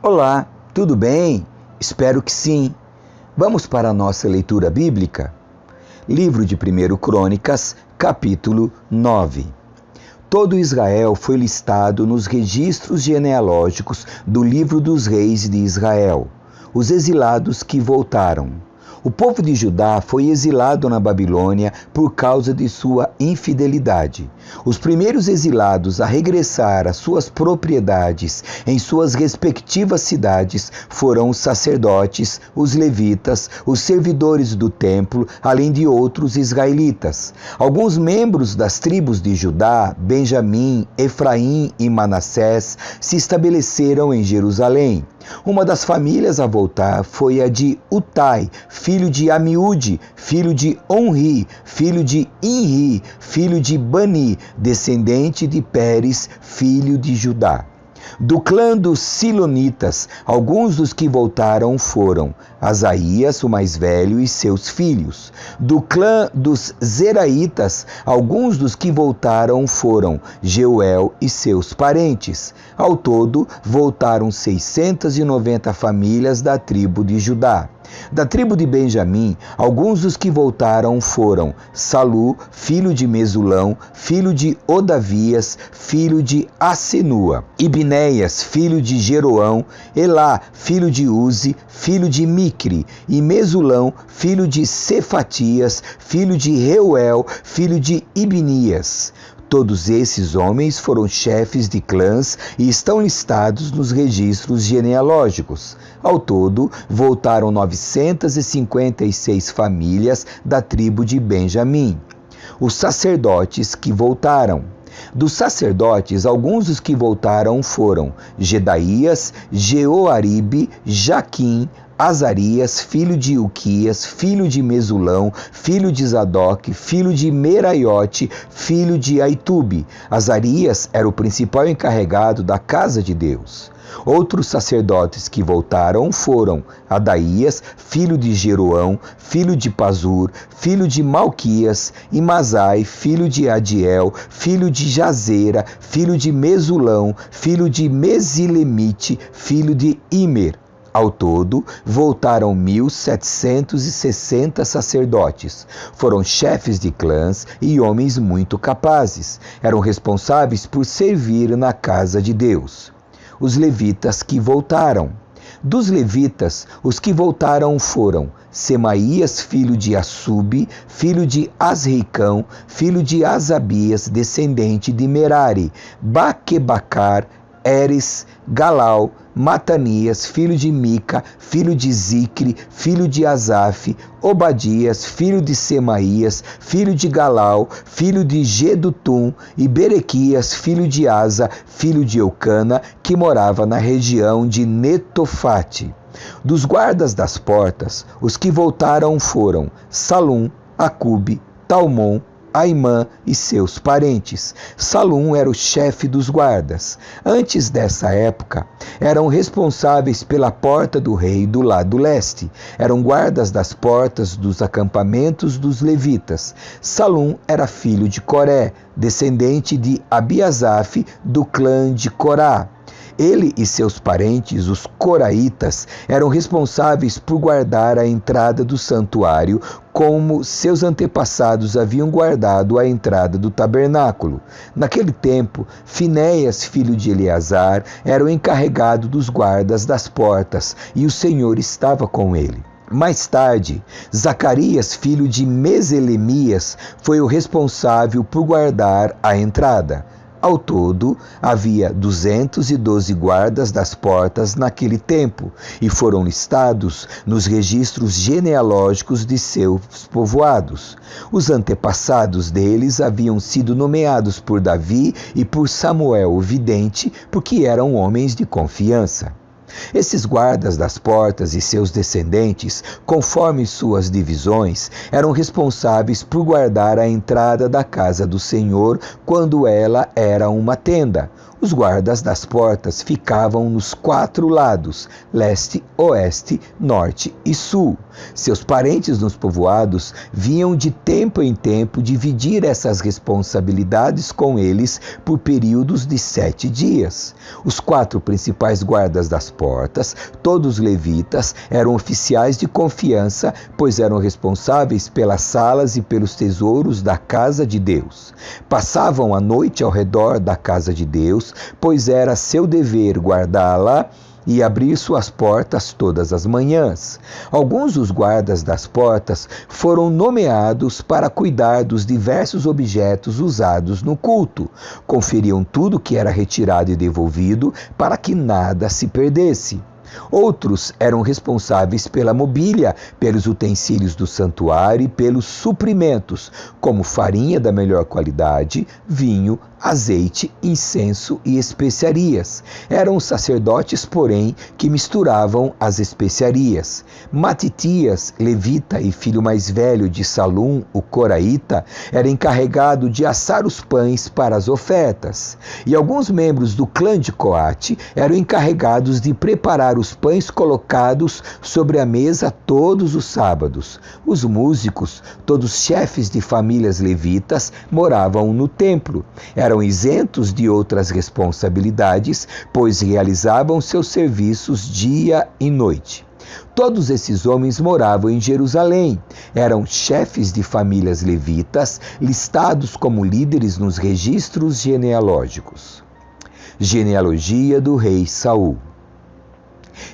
Olá, tudo bem? Espero que sim. Vamos para a nossa leitura bíblica? Livro de 1 Crônicas, capítulo 9. Todo Israel foi listado nos registros genealógicos do livro dos reis de Israel, os exilados que voltaram. O povo de Judá foi exilado na Babilônia por causa de sua infidelidade. Os primeiros exilados a regressar às suas propriedades em suas respectivas cidades foram os sacerdotes, os levitas, os servidores do templo, além de outros israelitas. Alguns membros das tribos de Judá, Benjamim, Efraim e Manassés se estabeleceram em Jerusalém. Uma das famílias a voltar foi a de Utai, filho de Amiúde, filho de Onri, filho de Inri, filho de Bani, descendente de Pérez, filho de Judá. Do clã dos Silonitas, alguns dos que voltaram foram Asaías, o mais velho, e seus filhos. Do clã dos Zeraitas, alguns dos que voltaram foram Jeuel e seus parentes. Ao todo, voltaram 690 famílias da tribo de Judá. Da tribo de Benjamim, alguns dos que voltaram foram Salu, filho de Mesulão, filho de Odavias, filho de Asenua, Ibnéias, filho de Jeroão, Elá, filho de Uzi, filho de Micri, e Mesulão, filho de Cefatias, filho de Reuel, filho de Ibnias. Todos esses homens foram chefes de clãs e estão listados nos registros genealógicos. Ao todo, voltaram 956 famílias da tribo de Benjamim. Os sacerdotes que voltaram. Dos sacerdotes, alguns dos que voltaram foram Gedaías, Jeoaribe, Jaquim, Azarias, filho de Uquias, filho de Mesulão, filho de Zadoc, filho de Meraiote, filho de Aitube. Azarias era o principal encarregado da casa de Deus. Outros sacerdotes que voltaram foram Adaías, filho de Jeroão, filho de Pazur, filho de Malquias, e Masai, filho de Adiel, filho de Jazera, filho de Mesulão, filho de Mesilemite, filho de Imer. Ao todo, voltaram 1.760 sacerdotes. Foram chefes de clãs e homens muito capazes. Eram responsáveis por servir na casa de Deus. Os levitas que voltaram. Dos levitas, os que voltaram foram Semaías, filho de Assube, filho de Asricão, filho de Asabias, descendente de Merari, Baquebacar, Eres, Galau, Matanias, filho de Mica, filho de Zicre, filho de Asaf, Obadias, filho de Semaías, filho de Galau, filho de Gedutum, e Berequias, filho de Asa, filho de Eucana, que morava na região de Netofate. Dos guardas das portas, os que voltaram foram Salum, Acube, Talmon, Aimã e seus parentes. Salum era o chefe dos guardas. Antes dessa época, eram responsáveis pela porta do rei do lado leste. Eram guardas das portas dos acampamentos dos levitas. Salum era filho de Coré, descendente de Abiasaf, do clã de Corá. Ele e seus parentes, os coraitas, eram responsáveis por guardar a entrada do santuário, como seus antepassados haviam guardado a entrada do tabernáculo. Naquele tempo, Finéias, filho de Eleazar, era o encarregado dos guardas das portas, e o Senhor estava com ele. Mais tarde, Zacarias, filho de Meselemias, foi o responsável por guardar a entrada. Ao todo, havia 212 guardas das portas naquele tempo, e foram listados nos registros genealógicos de seus povoados. Os antepassados deles haviam sido nomeados por Davi e por Samuel o vidente, porque eram homens de confiança. Esses guardas das portas e seus descendentes, conforme suas divisões, eram responsáveis por guardar a entrada da casa do Senhor quando ela era uma tenda. Os guardas das portas ficavam nos 4 lados, leste, oeste, norte e sul. Seus parentes nos povoados vinham de tempo em tempo dividir essas responsabilidades com eles por períodos de 7 dias. Os 4 principais guardas das portas, todos levitas, eram oficiais de confiança, pois eram responsáveis pelas salas e pelos tesouros da casa de Deus. Passavam a noite ao redor da casa de Deus, pois era seu dever guardá-la e abrir suas portas todas as manhãs. Alguns dos guardas das portas foram nomeados para cuidar dos diversos objetos usados no culto. Conferiam tudo que era retirado e devolvido para que nada se perdesse. Outros eram responsáveis pela mobília, pelos utensílios do santuário e pelos suprimentos, como farinha da melhor qualidade, vinho, azeite, incenso e especiarias. Eram os sacerdotes, porém, que misturavam as especiarias. Matitias, levita e filho mais velho de Salum, o coraíta, era encarregado de assar os pães para as ofertas. E alguns membros do clã de Coate eram encarregados de preparar os pães colocados sobre a mesa todos os sábados. Os músicos, todos chefes de famílias levitas, moravam no templo. Eram isentos de outras responsabilidades, pois realizavam seus serviços dia e noite. Todos esses homens moravam em Jerusalém. Eram chefes de famílias levitas, listados como líderes nos registros genealógicos. Genealogia do rei Saul.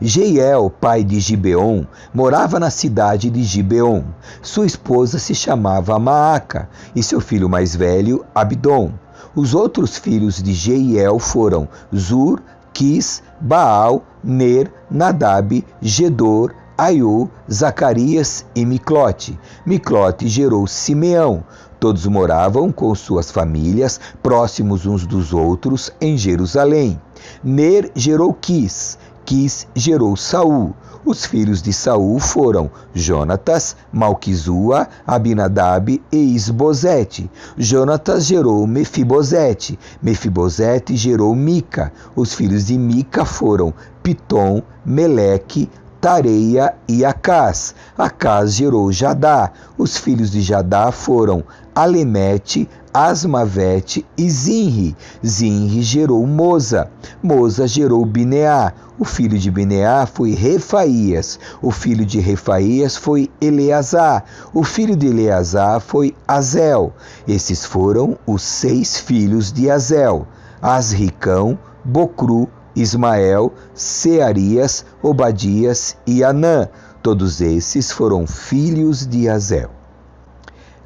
Jeiel, pai de Gibeon, morava na cidade de Gibeon. Sua esposa se chamava Maaca e seu filho mais velho, Abdom. Os outros filhos de Jeiel foram Zur, Quis, Baal, Ner, Nadab, Gedor, Aiu, Zacarias e Miclote. Miclote gerou Simeão. Todos moravam com suas famílias, próximos uns dos outros, em Jerusalém. Ner gerou Quis. Quis gerou Saul. Os filhos de Saul foram Jonatas, Malquizua, Abinadab e Isbosete. Jonatas gerou Mefibosete. Mefibosete gerou Mica. Os filhos de Mica foram Pitom, Meleque, Tareia e Acás. Acás gerou Jadá. Os filhos de Jadá foram Alemete, Asmavete e Zinri. Zinri gerou Moza. Moza gerou Bineá. O filho de Bineá foi Refaías. O filho de Refaías foi Eleazar. O filho de Eleazar foi Azel. Esses foram os 6 filhos de Azel: Asricão, Bocru, Ismael, Searias, Obadias e Anã. Todos esses foram filhos de Azel.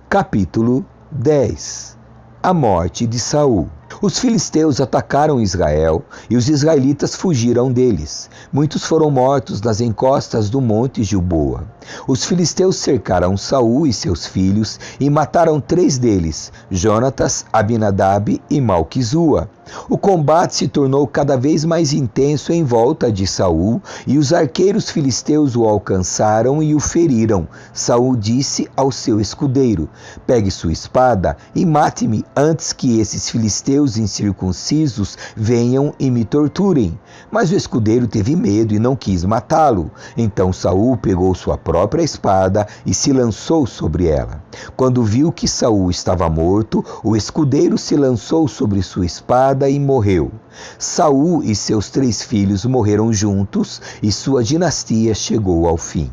Capítulo 10. A morte de Saul. Os filisteus atacaram Israel e os israelitas fugiram deles. Muitos foram mortos nas encostas do monte Gilboa. Os filisteus cercaram Saul e seus filhos e mataram 3 deles, Jonatas, Abinadab e Malquizua. O combate se tornou cada vez mais intenso em volta de Saul, e os arqueiros filisteus o alcançaram e o feriram. Saul disse ao seu escudeiro: "Pegue sua espada e mate-me antes que esses filisteus incircuncisos venham e me torturem." Mas o escudeiro teve medo e não quis matá-lo. Então Saul pegou sua própria espada e se lançou sobre ela. Quando viu que Saul estava morto, o escudeiro se lançou sobre sua espada e morreu. Saul e seus 3 filhos morreram juntos e sua dinastia chegou ao fim.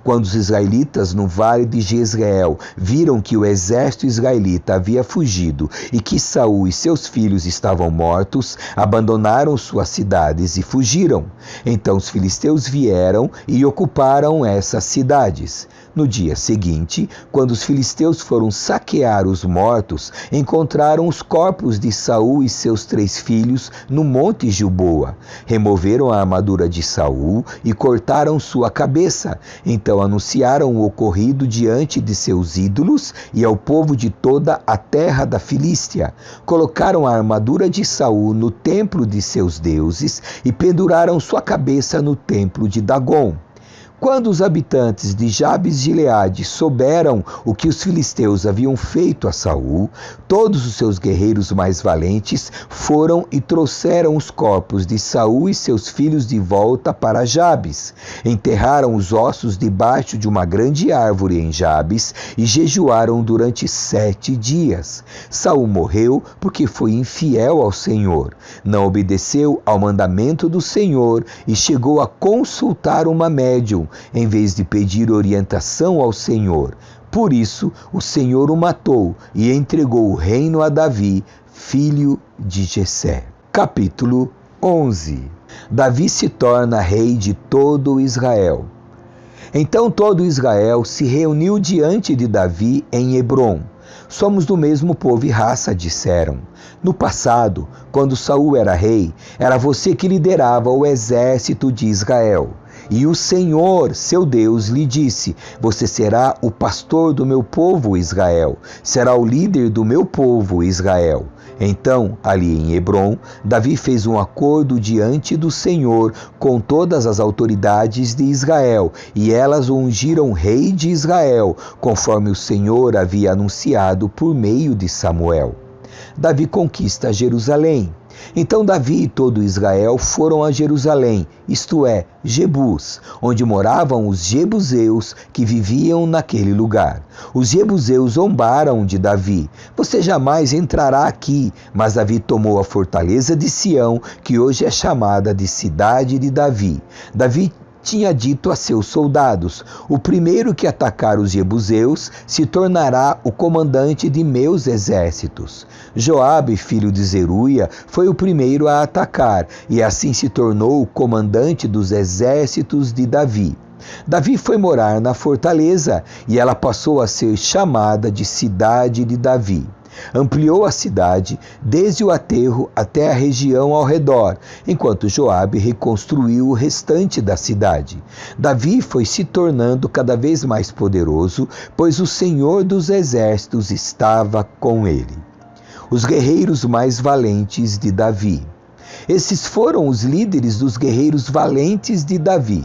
Quando os israelitas no vale de Jezreel viram que o exército israelita havia fugido e que Saul e seus filhos estavam mortos, abandonaram suas cidades e fugiram. Então os filisteus vieram e ocuparam essas cidades. No dia seguinte, quando os filisteus foram saquear os mortos, encontraram os corpos de Saul e seus 3 filhos no monte Gilboa. Removeram a armadura de Saul e cortaram sua cabeça. Então anunciaram o ocorrido diante de seus ídolos e ao povo de toda a terra da Filístia. Colocaram a armadura de Saul no templo de seus deuses e penduraram sua cabeça no templo de Dagom. Quando os habitantes de Jabes-Gileade souberam o que os filisteus haviam feito a Saul, todos os seus guerreiros mais valentes foram e trouxeram os corpos de Saul e seus filhos de volta para Jabes. Enterraram os ossos debaixo de uma grande árvore em Jabes e jejuaram durante 7 dias. Saul morreu porque foi infiel ao Senhor, não obedeceu ao mandamento do Senhor e chegou a consultar uma médium, em vez de pedir orientação ao Senhor. Por isso, o Senhor o matou e entregou o reino a Davi, filho de Jessé. Capítulo 11. Davi se torna rei de todo Israel. Então todo Israel se reuniu diante de Davi em Hebrom. Somos do mesmo povo e raça, disseram. No passado, quando Saul era rei, era você que liderava o exército de Israel. E o Senhor, seu Deus, lhe disse: você será o pastor do meu povo Israel, será o líder do meu povo Israel. Então, ali em Hebrom, Davi fez um acordo diante do Senhor com todas as autoridades de Israel, e elas o ungiram rei de Israel, conforme o Senhor havia anunciado por meio de Samuel. Davi conquista Jerusalém. Então Davi e todo Israel foram a Jerusalém, isto é, Jebus, onde moravam os jebuseus que viviam naquele lugar. Os jebuseus zombaram de Davi: você jamais entrará aqui. Mas Davi tomou a fortaleza de Sião, que hoje é chamada de Cidade de Davi. Davi tinha dito a seus soldados: o primeiro que atacar os jebuseus se tornará o comandante de meus exércitos. Joabe, filho de Zeruia, foi o primeiro a atacar, e assim se tornou o comandante dos exércitos de Davi. Davi foi morar na fortaleza, e ela passou a ser chamada de Cidade de Davi. Ampliou a cidade desde o aterro até a região ao redor, enquanto Joabe reconstruiu o restante da cidade. Davi foi se tornando cada vez mais poderoso, pois o Senhor dos exércitos estava com ele. Os guerreiros mais valentes de Davi. Esses foram os líderes dos guerreiros valentes de Davi.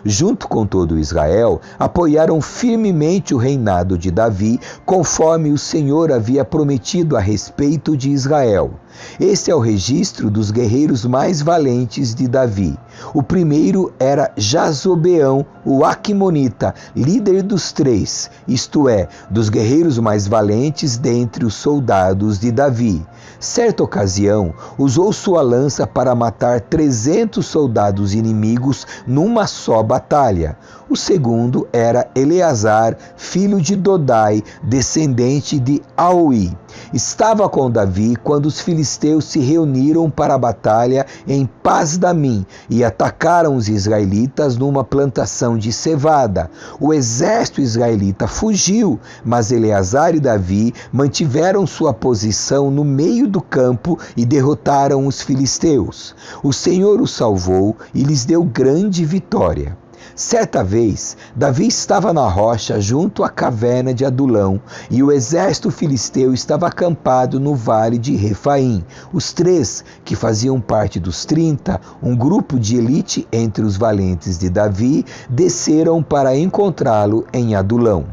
Junto com todo Israel, apoiaram firmemente o reinado de Davi, conforme o Senhor havia prometido a respeito de Israel. Este é o registro dos guerreiros mais valentes de Davi. O primeiro era Jazobeão, o Aquimonita, líder dos 3, isto é, dos guerreiros mais valentes dentre os soldados de Davi. Certa ocasião, usou sua lança para matar 300 soldados inimigos numa só batalha. O segundo era Eleazar, filho de Dodai, descendente de Aui. Estava com Davi quando os filisteus se reuniram para a batalha em Pas-damim e atacaram os israelitas numa plantação de cevada. O exército israelita fugiu, mas Eleazar e Davi mantiveram sua posição no meio do campo e derrotaram os filisteus. O Senhor os salvou e lhes deu grande vitória. Certa vez, Davi estava na rocha junto à caverna de Adulão, e o exército filisteu estava acampado no vale de Refaim. Os 3, que faziam parte dos 30, um grupo de elite entre os valentes de Davi, desceram para encontrá-lo em Adulão.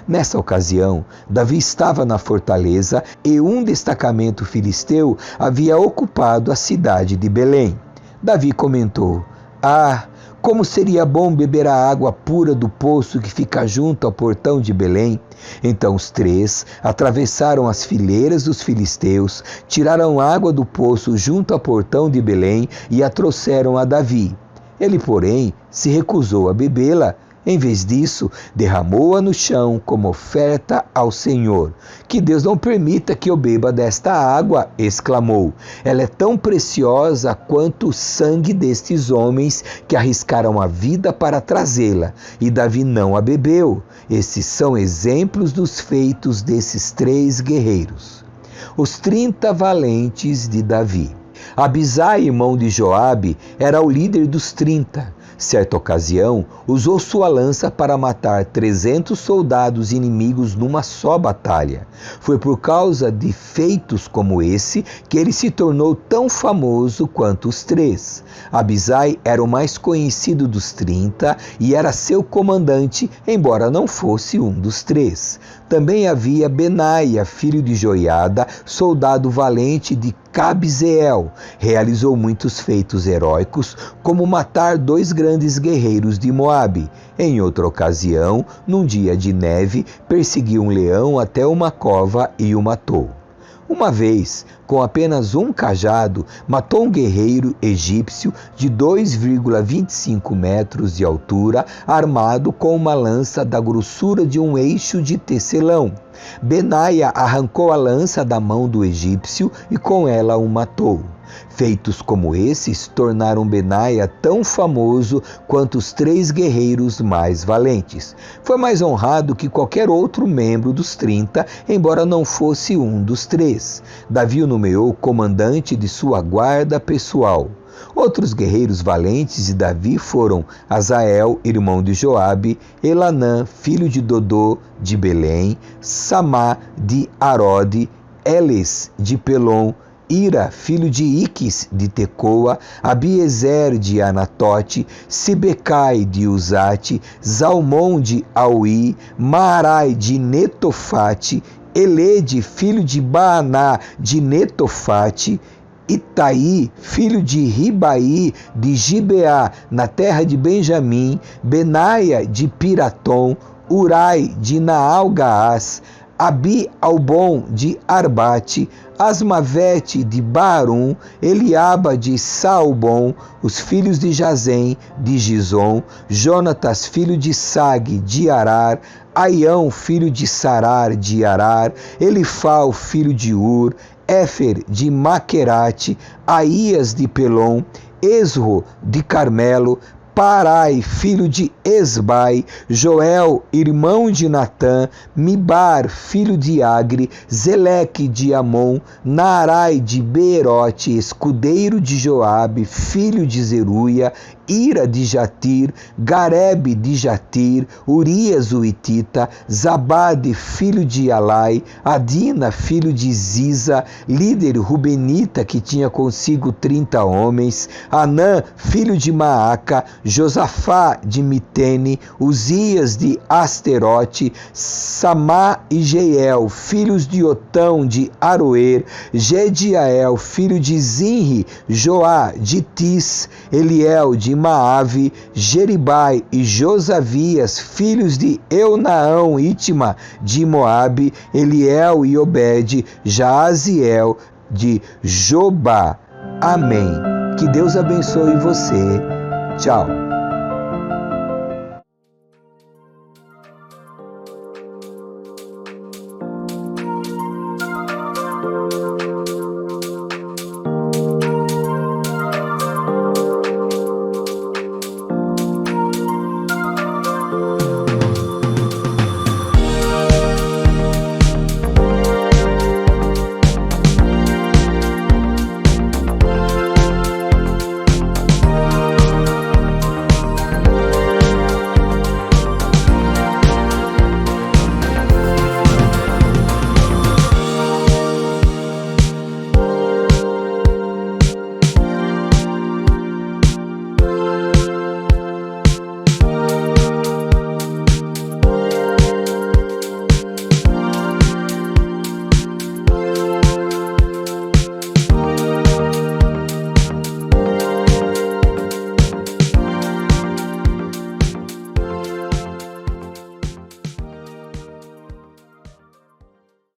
Nessa ocasião, Davi estava na fortaleza e um destacamento filisteu havia ocupado a cidade de Belém. Davi comentou: como seria bom beber a água pura do poço que fica junto ao portão de Belém. Então os 3 atravessaram as fileiras dos filisteus, tiraram água do poço junto ao portão de Belém e a trouxeram a Davi. Ele, porém, se recusou a bebê-la. Em vez disso, derramou-a no chão como oferta ao Senhor. Que Deus não permita que eu beba desta água, exclamou. Ela é tão preciosa quanto o sangue destes homens que arriscaram a vida para trazê-la. E Davi não a bebeu. Esses são exemplos dos feitos desses 3 guerreiros. Os 30 valentes de Davi. Abisai, irmão de Joabe, era o líder dos 30. Certa ocasião, usou sua lança para matar 300 soldados inimigos numa só batalha. Foi por causa de feitos como esse que ele se tornou tão famoso quanto os 3. Abisai era o mais conhecido dos 30 e era seu comandante, embora não fosse um dos 3. Também havia Benaia, filho de Joiada, soldado valente de Cabzeel. Realizou muitos feitos heróicos, como matar 2 grandes guerreiros de Moabe. Em outra ocasião, num dia de neve, perseguiu um leão até uma cova e o matou. Uma vez, com apenas um cajado, matou um guerreiro egípcio de 2,25 metros de altura, armado com uma lança da grossura de um eixo de tecelão. Benaia arrancou a lança da mão do egípcio e com ela o matou. Feitos como esses tornaram Benaia tão famoso quanto os 3 guerreiros mais valentes. Foi mais honrado que qualquer outro membro dos 30, embora não fosse um dos 3. Davi o nomeou comandante de sua guarda pessoal. Outros guerreiros valentes de Davi foram Azael, irmão de Joabe, Elanã, filho de Dodô, de Belém, Samá, de Arode, Eles, de Pelom, Ira, filho de Iques, de Tecoa, Abiezer, de Anatote, Sibecai, de Uzate, Zalmon, de Auí, Maarai, de Netofate, Elede, filho de Baaná, de Netofate, Itaí, filho de Ribaí, de Gibeá, na terra de Benjamim, Benaia, de Piratom, Urai, de Naal-Gaás, Abi-Albon, de Arbate, Asmavete, de Barum, Eliaba, de Saalbon, os filhos de Jazem, de Gizom, Jonatas, filho de Sag, de Arar, Aião, filho de Sarar, de Arar, Elifal, filho de Ur, Éfer, de Maquerate, Aías, de Pelom, Esro, de Carmelo, Parai, filho de Esbai, Joel, irmão de Natã, Mibar, filho de Agre, Zeleque de Amon, Naarai de Beerote, escudeiro de Joabe, filho de Zeruia, Ira de Jatir, Garebe de Jatir, Urias o Hitita, Zabade, filho de Alai, Adina, filho de Ziza, líder rubenita que tinha consigo 30 homens, Anã, filho de Maaca, Josafá de Mitene, Uzias de Asterote, Samá e Jeiel, filhos de Otão de Aroer, Gediael, filho de Zinri, Joá de Tis, Eliel de Maave, Jeribai e Josavias, filhos de Eunaão, Itma de Moabe, Eliel e Obed, Jaaziel de Jobá. Amém. Que Deus abençoe você. Tchau.